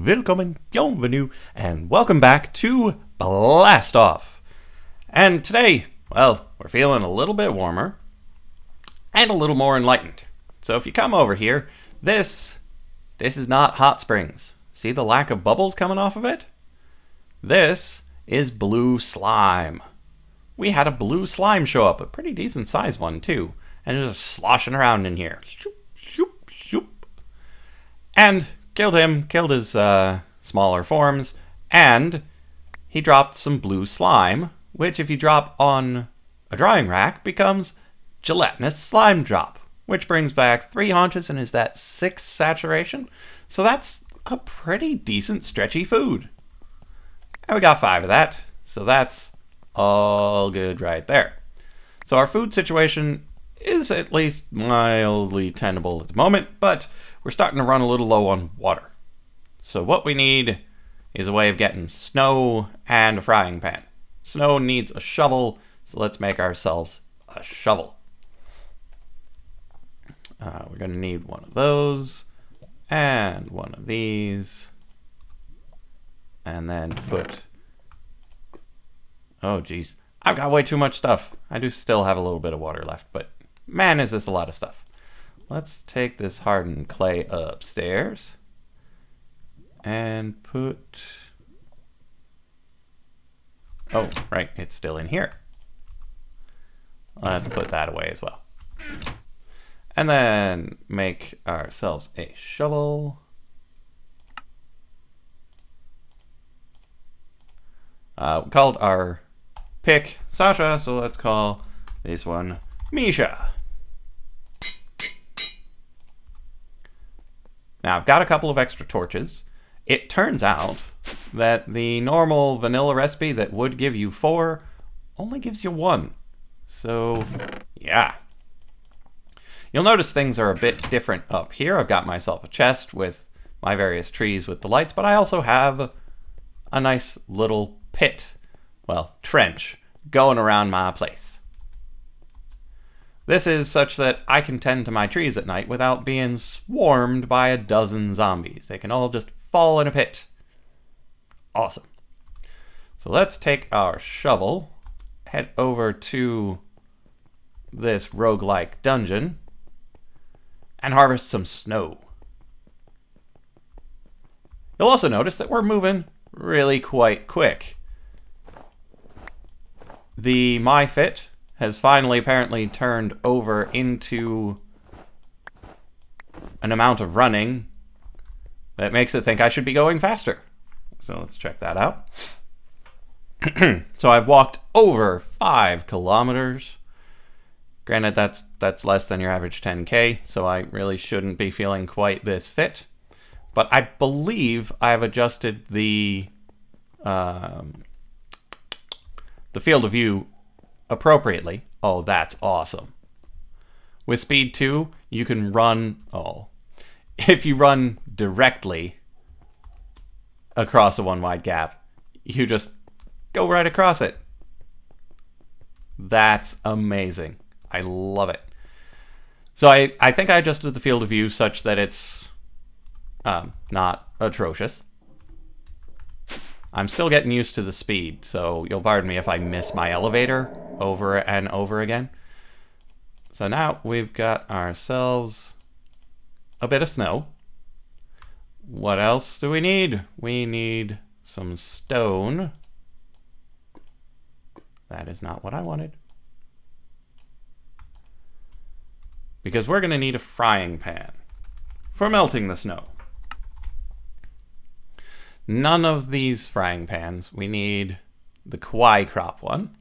willkommen, bienvenue, and welcome back to Blast Off. And today, well, we're feeling a little bit warmer and a little more enlightened. So if you come over here, this is not hot springs. See the lack of bubbles coming off of it? This is blue slime. We had a blue slime show up, a pretty decent sized one too, and it was sloshing around in here. Shoop, shoop, shoop. And killed him, killed his smaller forms, and he dropped some blue slime, which if you drop on a drying rack becomes gelatinous slime drop, which brings back 3 haunches and is that 6 saturation. So that's a pretty decent stretchy food. And we got 5 of that, so that's all good right there. So our food situation is at least mildly tenable at the moment, but we're starting to run a little low on water. So what we need is a way of getting snow and a frying pan. Snow needs a shovel, so let's make ourselves a shovel. We're going to need one of those and one of these. And then put... Oh, geez. I've got way too much stuff. I do still have a little bit of water left, but man, is this a lot of stuff. Let's take this hardened clay upstairs and put... Oh, right, it's still in here. I'll have to put that away as well. And then make ourselves a shovel. We called our pick Sasha, so let's call this one Misha. Now I've got a couple of extra torches. It turns out that the normal vanilla recipe that would give you 4 only gives you 1. So yeah. You'll notice things are a bit different up here. I've got myself a chest with my various trees with the lights, but I also have a nice little pit, well, trench, going around my place. This is such that I can tend to my trees at night without being swarmed by a dozen zombies. They can all just fall in a pit. Awesome. So let's take our shovel, head over to this roguelike dungeon, and harvest some snow. You'll also notice that we're moving really quite quick. The MyFit has finally apparently turned over into an amount of running that makes it think I should be going faster. So let's check that out. So I've walked over 5 kilometers. Granted, that's less than your average 10K, so I really shouldn't be feeling quite this fit. But I believe I've adjusted the field of view appropriately. Oh, that's awesome. With speed 2, you can run... Oh. If you run directly across a 1 wide gap, you just go right across it. That's amazing. I love it. So I think I adjusted the field of view such that it's not atrocious. I'm still getting used to the speed, so you'll pardon me if I miss my elevator over and over again. So now we've got ourselves a bit of snow. What else do we need? We need some stone. That is not what I wanted. Because we're going to need a frying pan for melting the snow. None of these frying pans. We need the kawaii crop one,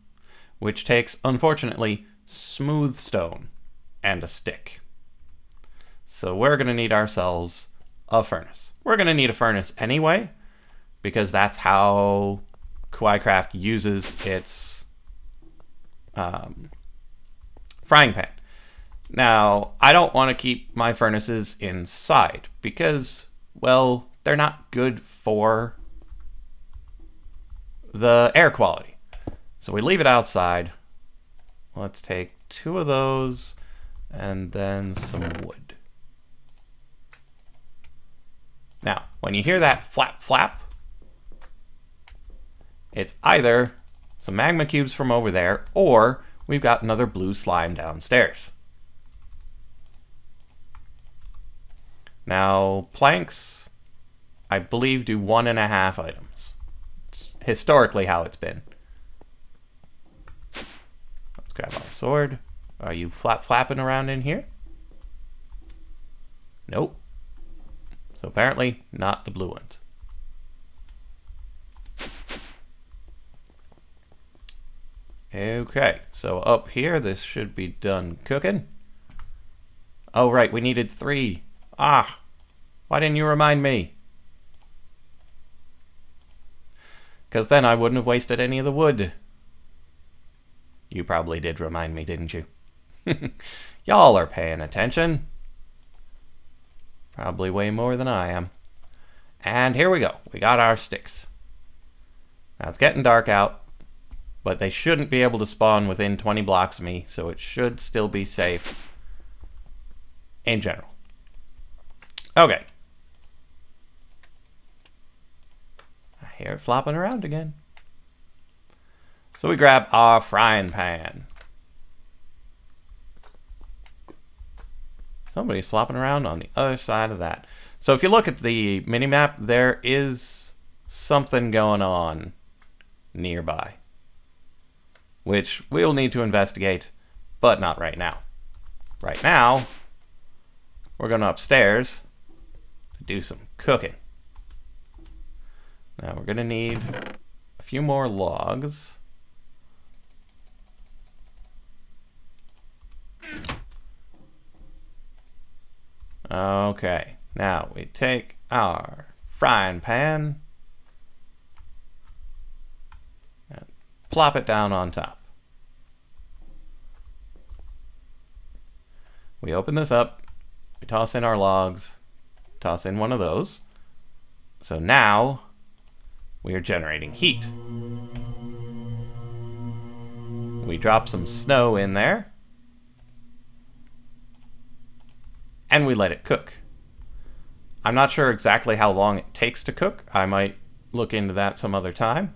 which takes, unfortunately, smooth stone and a stick. So we're going to need ourselves a furnace. We're going to need a furnace anyway, because that's how Kawaii Craft uses its frying pan. Now, I don't want to keep my furnaces inside because, well, they're not good for the air quality. So we leave it outside. Let's take 2 of those and then some wood. Now, when you hear that flap flap, it's either some magma cubes from over there, or we've got another blue slime downstairs. Now, planks, I believe, do 1.5 items. It's historically how it's been. Let's grab our sword. Are you flapping around in here? Nope. So apparently, not the blue ones. Okay, so up here, this should be done cooking. Oh, right, we needed 3. Ah, why didn't you remind me? Because then I wouldn't have wasted any of the wood. You probably did remind me, didn't you? Y'all are paying attention. Probably way more than I am. And here we go. We got our sticks. Now it's getting dark out, but they shouldn't be able to spawn within 20 blocks of me, so it should still be safe in general. Okay. I hear it flopping around again. So we grab our frying pan. Somebody's flopping around on the other side of that. So if you look at the minimap, there is something going on nearby, which we'll need to investigate, but not right now. Right now, we're going upstairs to do some cooking. Now we're going to need a few more logs. Okay, now we take our frying pan and plop it down on top. We open this up, we toss in our logs, toss in one of those. So now we are generating heat. We drop some snow in there, and we let it cook. I'm not sure exactly how long it takes to cook. I might look into that some other time.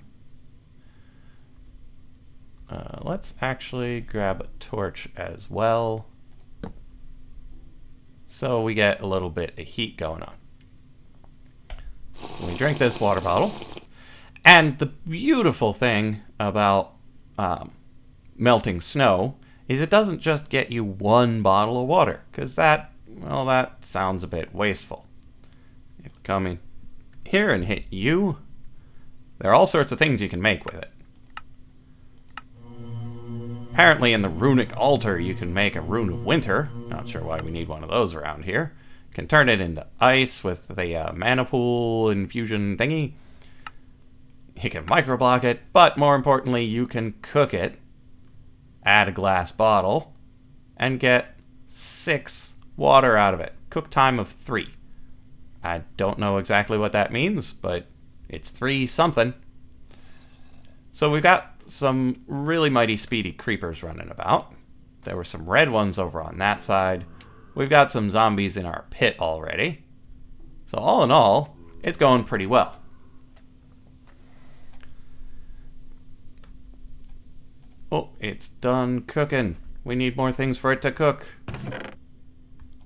Let's actually grab a torch as well, so we get a little bit of heat going on. We drink this water bottle. And the beautiful thing about melting snow is it doesn't just get you one bottle of water, because that, well, that sounds a bit wasteful. If you come in here and hit you, there are all sorts of things you can make with it. Apparently in the runic altar you can make a rune of winter. Not sure why we need one of those around here. Can turn it into ice with the mana pool infusion thingy. You can microblock it, but more importantly, you can cook it, add a glass bottle, and get 6 water out of it. Cook time of 3. I don't know exactly what that means, but it's 3 something. So we've got some really mighty speedy creepers running about. There were some red ones over on that side. We've got some zombies in our pit already. So all in all, it's going pretty well. Oh, it's done cooking. We need more things for it to cook.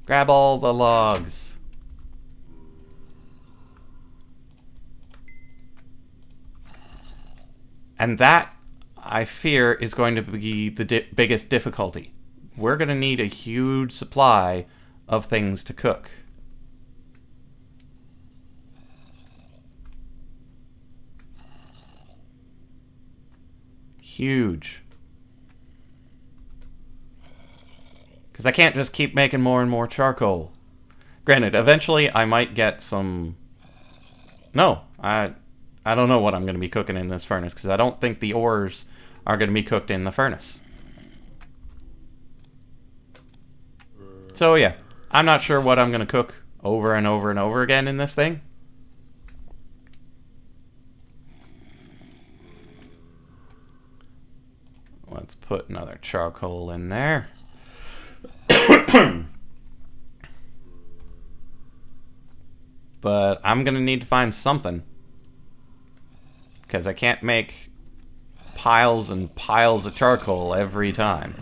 Grab all the logs. And that, I fear, is going to be the biggest difficulty. We're going to need a huge supply of things to cook. Huge. Because I can't just keep making more and more charcoal. Granted, eventually I might get some... No, I don't know what I'm going to be cooking in this furnace, because I don't think the ores are going to be cooked in the furnace. So yeah, I'm not sure what I'm going to cook over and over and over again in this thing. Let's put another charcoal in there. but I'm gonna need to find something. Because I can't make piles and piles of charcoal every time.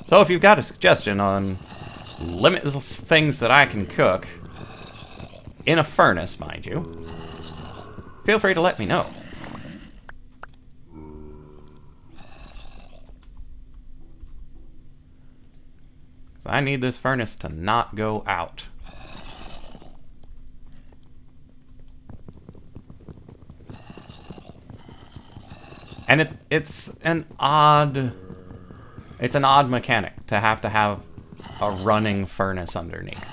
So if you've got a suggestion on limitless things that I can cook, in a furnace, mind you, feel free to let me know. I need this furnace to not go out. And it's an odd mechanic to have a running furnace underneath.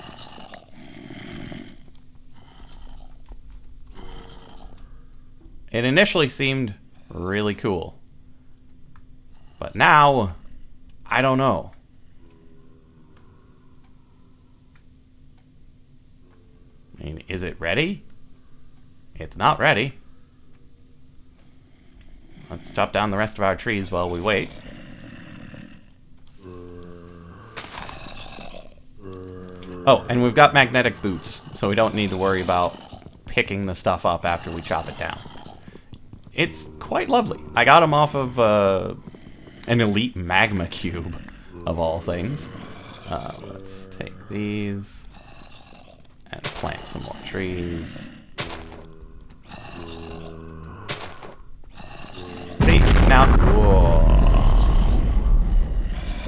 It initially seemed really cool. But now, I don't know. I mean, is it ready? It's not ready. Let's chop down the rest of our trees while we wait. Oh, and we've got magnetic boots, so we don't need to worry about picking the stuff up after we chop it down. It's quite lovely. I got them off of an elite magma cube, of all things. Let's take these and plant some more trees. See, now... Whoa.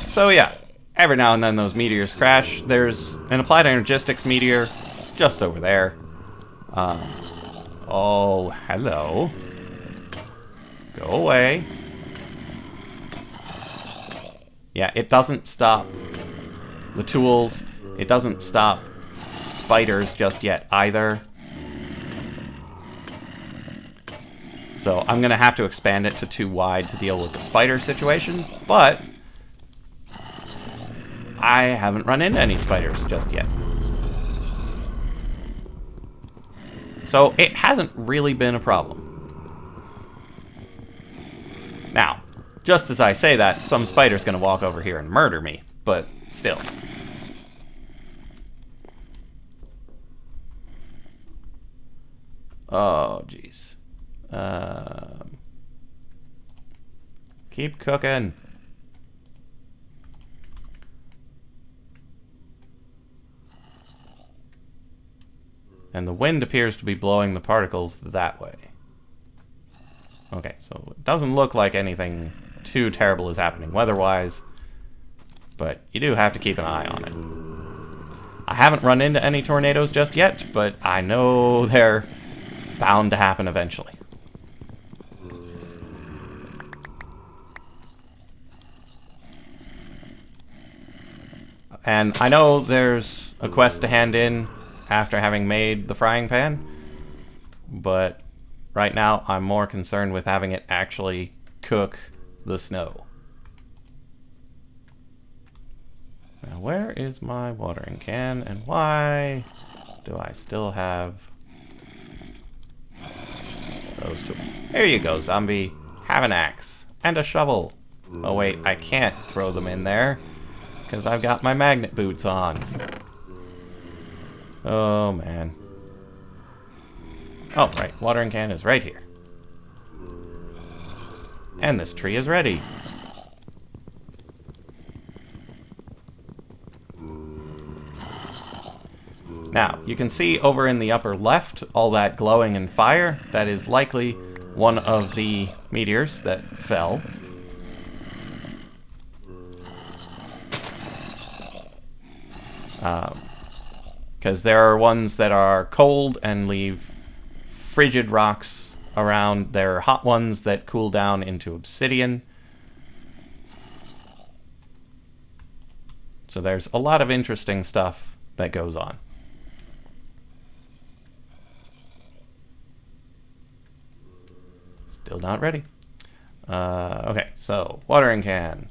So yeah, every now and then those meteors crash. There's an applied energistics meteor just over there. Oh, hello. Go away. Yeah, it doesn't stop the tools. It doesn't stop spiders just yet either. So I'm going to have to expand it to too wide to deal with the spider situation, but I haven't run into any spiders just yet. So it hasn't really been a problem. Now, just as I say that, some spider's going to walk over here and murder me, but still. Oh, jeez. Keep cooking. And the wind appears to be blowing the particles that way. Okay, so it doesn't look like anything too terrible is happening weather-wise, but you do have to keep an eye on it. I haven't run into any tornadoes just yet, but I know they're bound to happen eventually. And I know there's a quest to hand in after having made the frying pan, but right now I'm more concerned with having it actually cook the snow. Now where is my watering can, and why do I still have those tools? There you go, zombie. Have an axe and a shovel. Oh wait, I can't throw them in there because I've got my magnet boots on. Oh man. Oh right, watering can is right here. And this tree is ready. Now, you can see over in the upper left all that glowing and fire. That is likely one of the meteors that fell. Because there are ones that are cold and leave frigid rocks around. There are hot ones that cool down into obsidian. So there's a lot of interesting stuff that goes on. Still not ready. Okay, so watering can.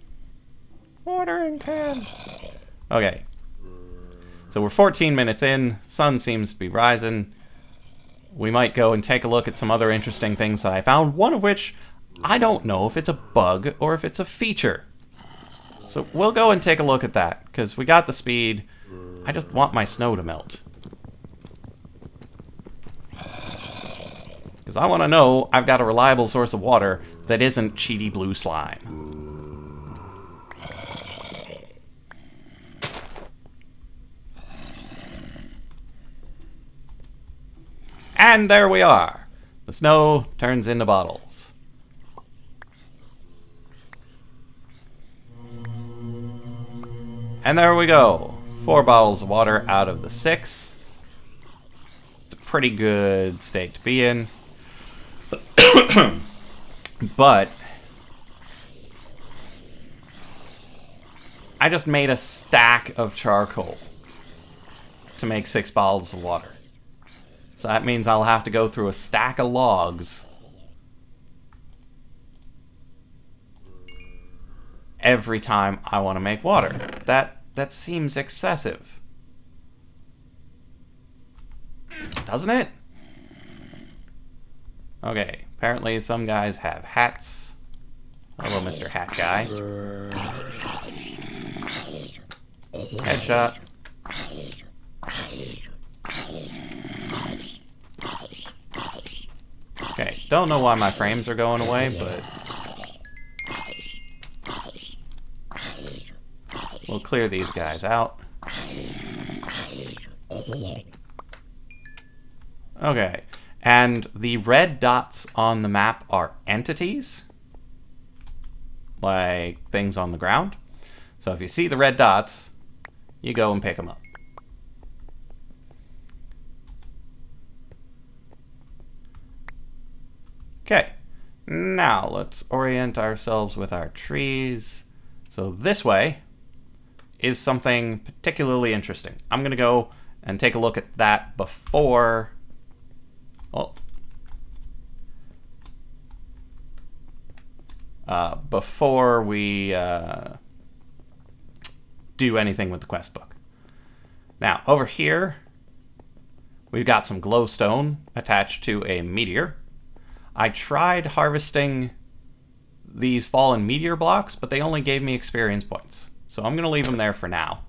Watering can. Okay. So we're 14 minutes in. Sun seems to be rising. We might go and take a look at some other interesting things that I found. One of which, I don't know if it's a bug or if it's a feature. So we'll go and take a look at that, because we got the speed. I just want my snow to melt. Because I want to know I've got a reliable source of water that isn't cheaty blue slime. And there we are. The snow turns into bottles. And there we go. 4 bottles of water out of the 6. It's a pretty good state to be in. But I just made a stack of charcoal to make 6 bottles of water. So that means I'll have to go through a stack of logs every time I want to make water. That seems excessive. Doesn't it? Okay, apparently some guys have hats. Hello, Mr. Hat Guy. Headshot. Okay, don't know why my frames are going away, but we'll clear these guys out. Okay, and the red dots on the map are entities, like things on the ground. So if you see the red dots, you go and pick them up. Okay, now let's orient ourselves with our trees. So this way is something particularly interesting. I'm going to go and take a look at that before... before we do anything with the quest book. Now, over here, we've got some glowstone attached to a meteor. I tried harvesting these fallen meteor blocks, but they only gave me experience points. So I'm going to leave them there for now.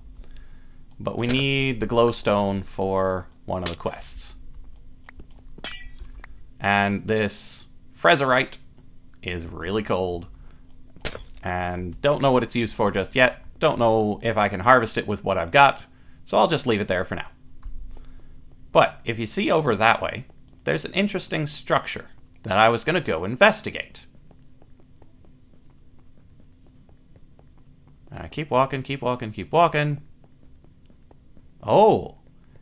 But we need the glowstone for one of the quests. And this Frezarite is really cold. And don't know what it's used for just yet. Don't know if I can harvest it with what I've got. So I'll just leave it there for now. But if you see over that way, there's an interesting structure that I was going to go investigate. Keep walking, keep walking, keep walking. Oh,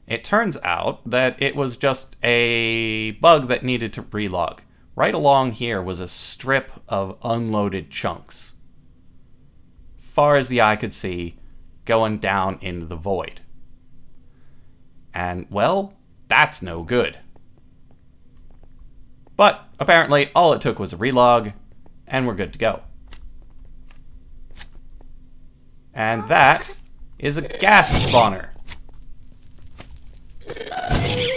it turns out that it was just a bug that needed to relog. Right along here was a strip of unloaded chunks, far as the eye could see, going down into the void. And, well, that's no good. But apparently all it took was a relog, and we're good to go. And that is a gas spawner.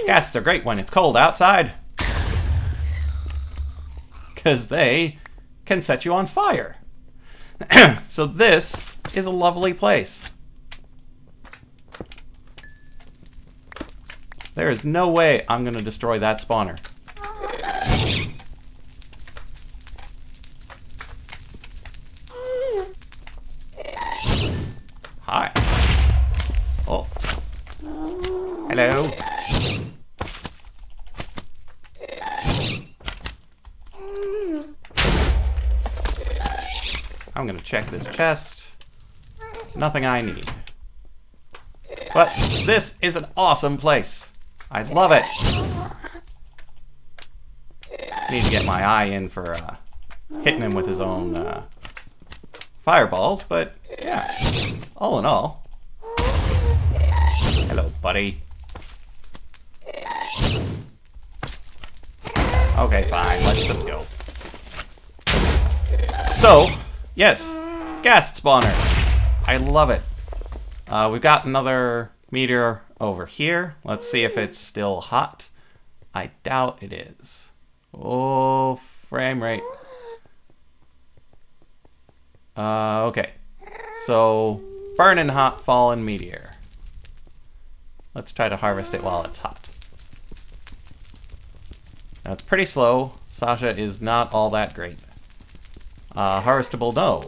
Gases are great when it's cold outside, because they can set you on fire. So this is a lovely place. There is no way I'm going to destroy that spawner. Hi. Oh. Hello. I'm gonna check this chest. Nothing I need. But this is an awesome place. I love it. Need to get my eye in for hitting him with his own fireballs, but yeah, all in all. Hello, buddy. Okay, fine, let's just go. So, yes, gas spawners. I love it. We've got another meteor over here. Let's see if it's still hot. I doubt it is. Oh, frame rate. Okay. So, burning hot fallen meteor. Let's try to harvest it while it's hot. That's pretty slow. Sasha is not all that great. Harvestable, no.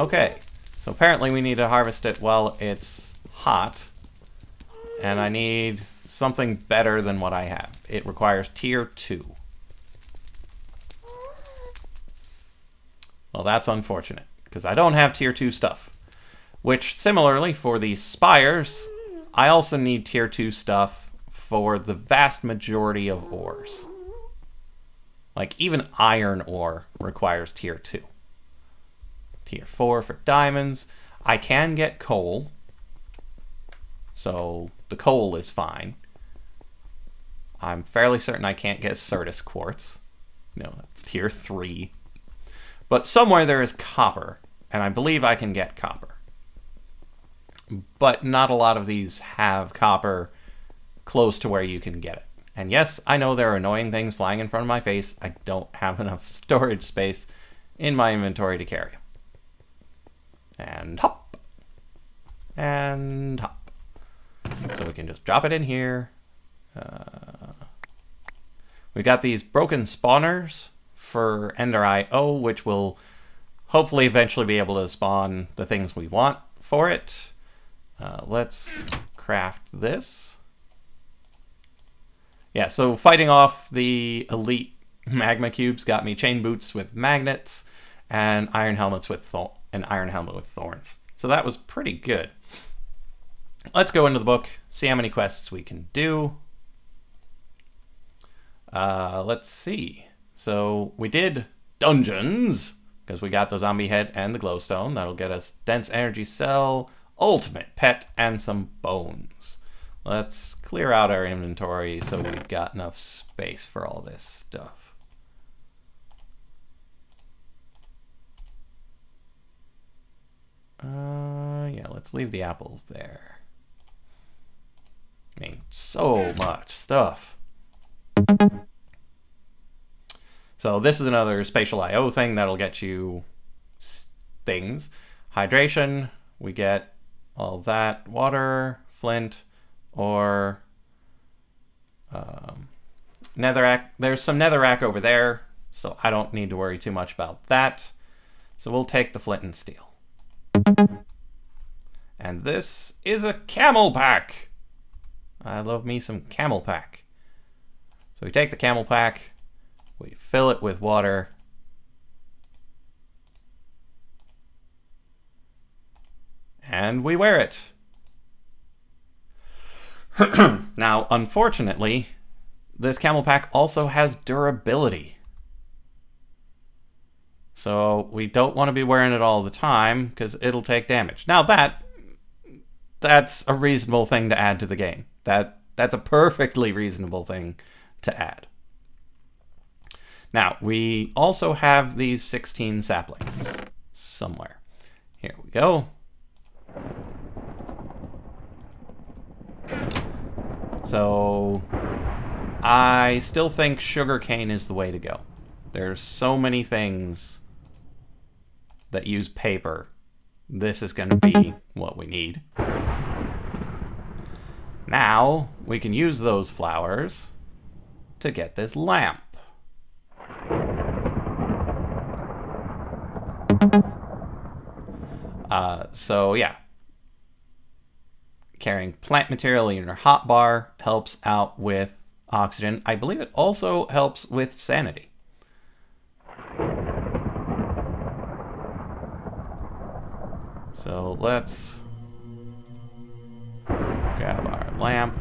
Okay. So apparently we need to harvest it while it's hot. And I need something better than what I have. It requires tier 2. Well, that's unfortunate, because I don't have tier 2 stuff. Which, similarly, for the spires, I also need tier 2 stuff for the vast majority of ores. Like, even iron ore requires tier 2. Tier 4 for diamonds. I can get coal, so the coal is fine. I'm fairly certain I can't get Certus quartz. No, that's tier 3. But somewhere there is copper, and I believe I can get copper. But not a lot of these have copper close to where you can get it. And yes, I know there are annoying things flying in front of my face. I don't have enough storage space in my inventory to carry them. And hop. And hop. So we can just drop it in here. We got these broken spawners for Ender IO, which will hopefully eventually be able to spawn the things we want for it. Let's craft this. Yeah, so fighting off the elite magma cubes got me chain boots with magnets and iron helmets with iron helmet with thorns. So that was pretty good. Let's go into the book, see how many quests we can do. Let's see. So we did dungeons because we got the zombie head and the glowstone. That'll get us dense energy cell, ultimate pet, and some bones. Let's clear out our inventory so we've got enough space for all this stuff. Yeah, let's leave the apples there. I mean, so much stuff. So this is another spatial IO thing that'll get you things. Hydration, we get all that. Water, flint, or netherrack. There's some netherrack over there, so I don't need to worry too much about that. So we'll take the flint and steel. And this is a camel pack. I love me some camel pack. So we take the camel pack, we fill it with water, and we wear it. Now, unfortunately, this camel pack also has durability. So we don't want to be wearing it all the time because it'll take damage. Now that's a reasonable thing to add to the game. That's a perfectly reasonable thing to add. Now, we also have these 16 saplings somewhere. Here we go. So I still think sugarcane is the way to go. There's so many things that use paper. This is going to be what we need. Now we can use those flowers to get this lamp. So yeah, carrying plant material in your hotbar helps out with oxygen. I believe it also helps with sanity. So let's grab our lamp.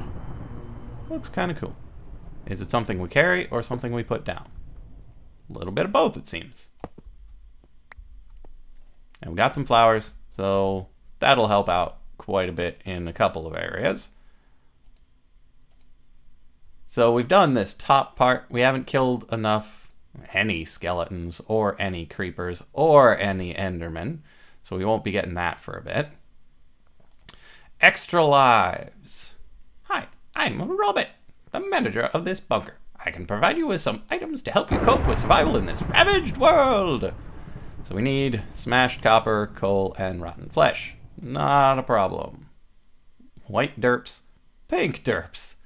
Looks kind of cool. Is it something we carry or something we put down? A little bit of both, it seems. And we got some flowers, so that'll help out quite a bit in a couple of areas. So we've done this top part. We haven't killed any skeletons or any creepers or any endermen, so we won't be getting that for a bit. Extra lives. Hi, I'm Robert, the manager of this bunker. I can provide you with some items to help you cope with survival in this ravaged world. So we need smashed copper, coal, and rotten flesh. Not a problem. White derps, pink derps.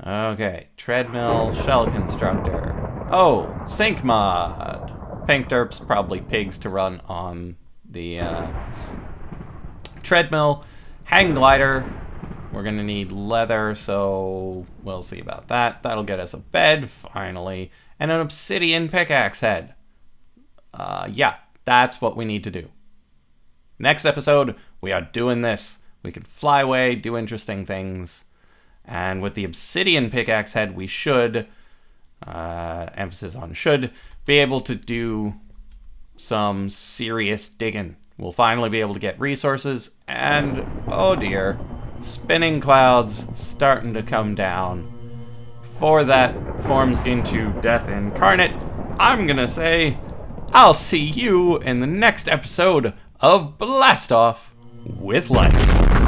Okay, treadmill, shell constructor. Oh, sink mod. Pink derps, probably pigs to run on the treadmill. Hang glider. We're gonna need leather, so we'll see about that. That'll get us a bed, finally. And an obsidian pickaxe head. Yeah, that's what we need to do. Next episode, we are doing this. We can fly away, do interesting things. And with the obsidian pickaxe head, we should, emphasis on should, be able to do some serious digging. We'll finally be able to get resources, and oh dear, spinning clouds starting to come down. Before that forms into death incarnate, I'm gonna say, I'll see you in the next episode of Blast Off with Light.